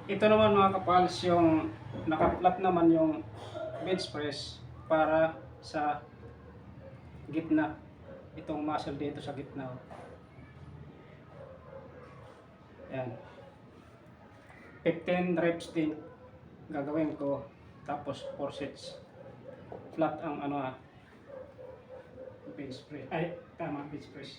Ito naman mga kapals, yung naka-flat naman yung bench press para sa gitna. Itong muscle dito sa gitna. Yan. 15 reps din gagawin ko. Tapos 4 sets. Flat ang bench press. Ay, tama, bench press.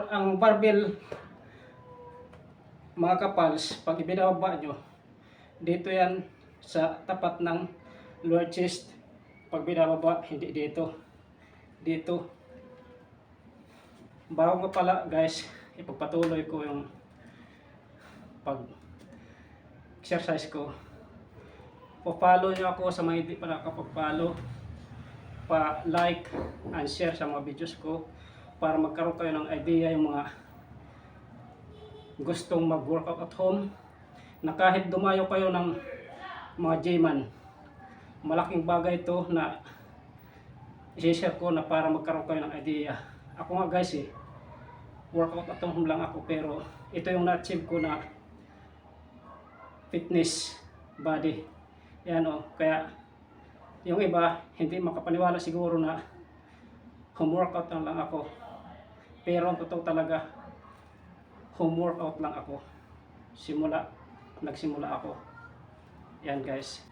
Ang barbell mga kapals, pag ibinababa nyo, dito yan sa tapat ng lower chest. Pag binababa, hindi dito. Dito. Bago nga pala guys, ipagpatuloy ko yung pag exercise ko. Pa-follow nyo ako sa mga hindi pa nakapag-follow. Pa-like and share sa mga videos ko para magkaroon kayo ng idea yung mga gustong mag-workout at home, na kahit dumayo kayo ng mga J-man, malaking bagay ito na i-share ko na para magkaroon kayo ng idea. Ako nga guys workout at home lang ako, pero ito yung na-achieve ko na fitness body. Yan kaya yung iba hindi makapaniwala siguro na home workout lang ako. Pero ang totoo talaga, home workout lang ako. Nagsimula ako. Yan guys.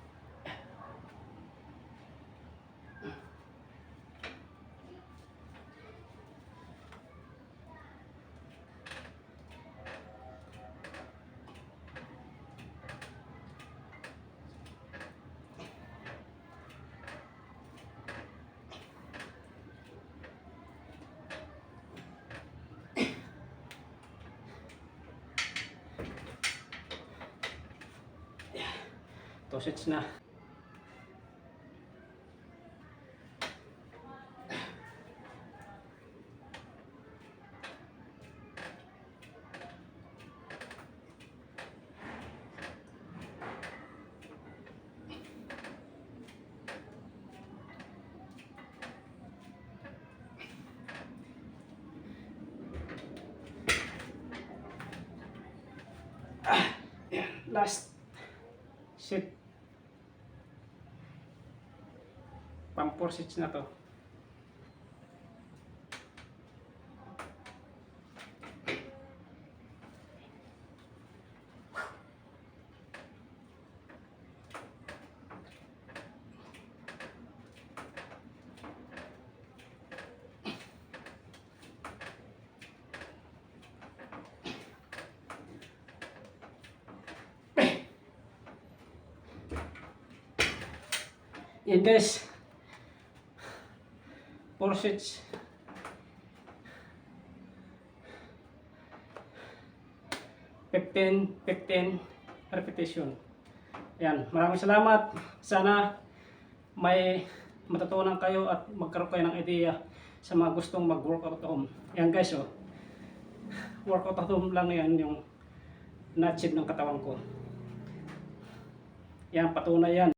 Two sets na. Last set. Pang 4 sets na to. Yan guys, 4 sets. Fifteen repetition. Yan, maraming salamat. Sana may matutunan kayo at magkaroon kayo ng idea sa mga gustong mag-workout at home. Yan guys workout at home lang yan yung na-achieve ng katawan ko. Yan, patunay yan.